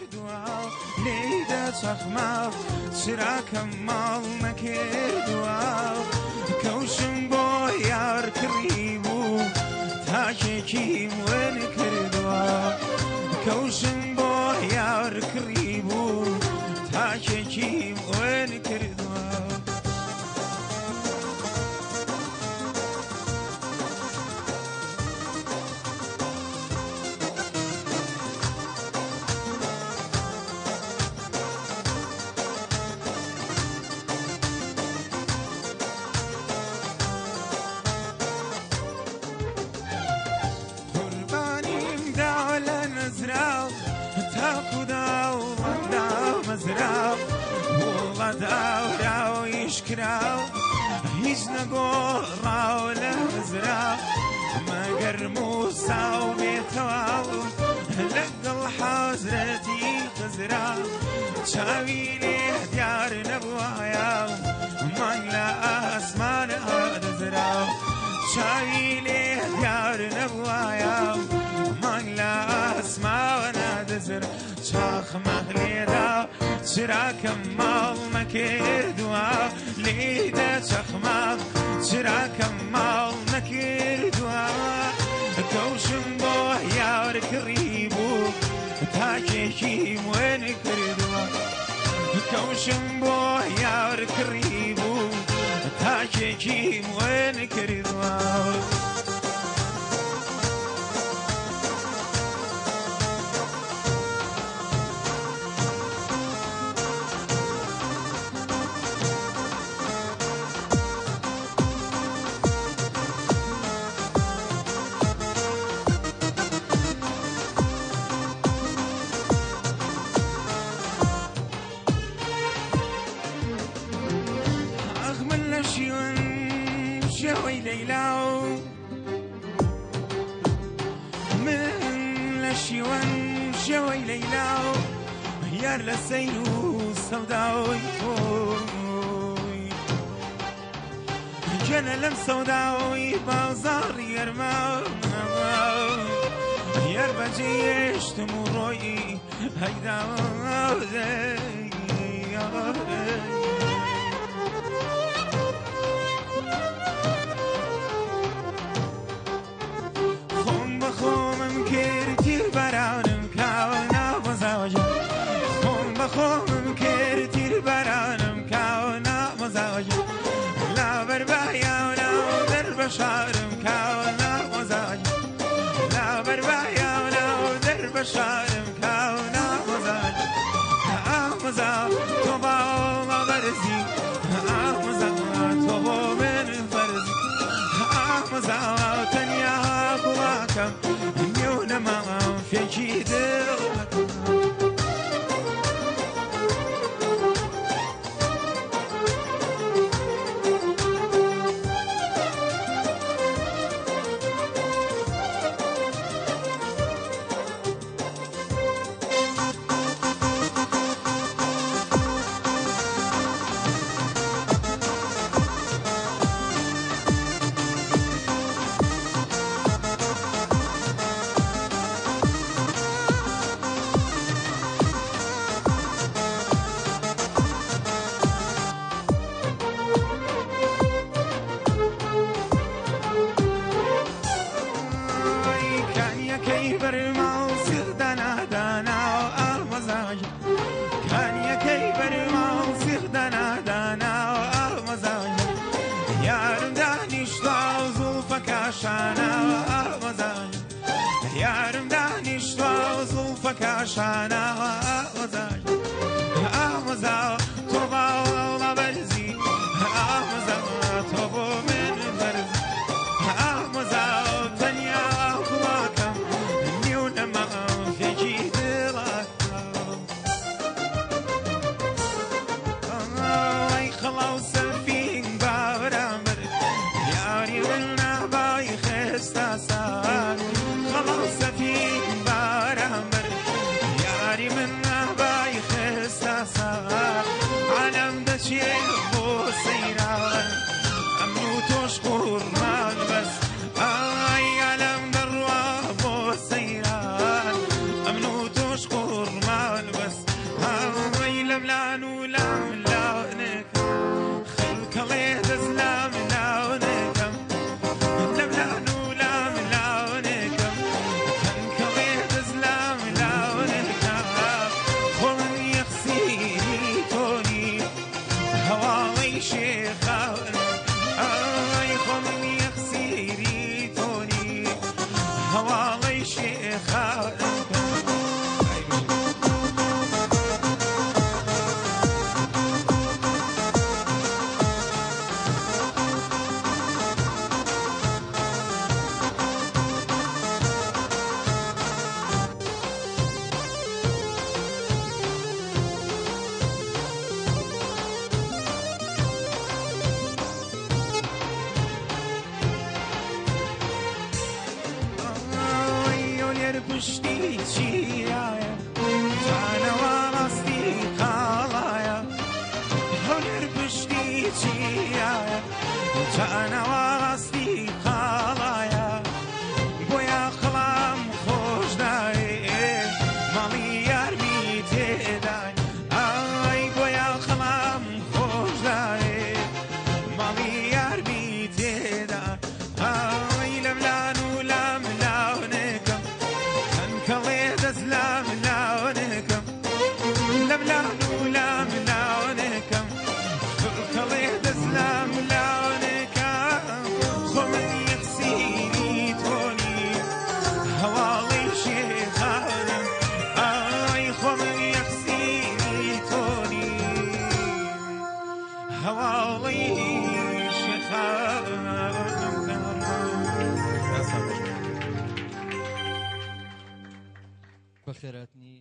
نەکردووە لێیدا چەخماڵ چراکەم ماڵ نەکردووە کەوشم بۆ یار کڕی بوو تاکێکیم وێن کردووە کەوشم بۆ یار کڕی بوو تاکێکیم وێن کردووە تاکو داو داو مزراو وڵا داوراو ئیشکراو هیچ نەگۆڕاو لە مزراو مەگەر موساو بێتەواو لەگەڵ حەزرەتی خزراو چاوی لێ دیار نەبووایە مانگ لە ئاسمانە دەزراو چاوی لێ دیار نەبووایە مانگ لە ئاسمانە دەزر چاخمە لێدا چراکەم ماڵ نەکردووە لێدا چەخمە چراکەم ماڵ نەکردووە کەوشم بۆ یار کڕی بوو تاکێکیم وێن کردووە کەوشم بۆ یار کڕی بوو تاکێکیم وێن کردووە شوي ليلاو من لشيوان شوي ليلاو يار لسيرو سوداوي جنة لم سوداوي بازار يرماو يار بجيش تمروي هيدا خۆمم کردی بەرانم کاوە نامەزاوجە خۆم بە خۆمم کردی بەرانم کاوە نامەزاوجە لابەر بایاونا و دەربە شارم کاوە نامەزاوجە لابەر بایاونا و دەربە شارم کاوە نامەزاوجە ئامەزاو تۆ باوەڵە بەرزی ئامەزاو تۆ بۆ من فەرزی ئامەزاو تەنیا بڵاکەم نێونەما فێکی دڵەکەم یارم دانیشتوە و زوڵفەکە شاناوە ئامەزاوە تۆ باوەڵە بەرزی ئامەزاوە تۆ بۆ من بەرزی ئامەزاوە تەنیا کوڵاکەم نیونەما فێکی دڵەکەم ئەی خەڵاو سەرفین باوەرامبەر یاری من نابای خێستا سار خەڵاو سەفین بارامبەر یاری من نابای هواڵی شێخانم پشتی چیایە جانەوە ڕاستی کاڵایە هەولێر پشتی چیایە جانەوە ڕاستی کاڵایە بۆیە قەڵام خۆش دایێ ماڵی یارمی تێدای ئای بۆیە قەڵام خۆش دایێ ماڵی یارمی تێدای ئای لەملان و لاملاونەکەم کەڵێ دەست لاملاونەکەم لەملان و لاملاونەکەم کەڵێ دەست لاملاونەکەم خۆ من یەکسیری تۆنی هەواڵی شێخانم ئای خۆ من یەکسیری تۆنی هەواڵی شێخانم بەخێراتنی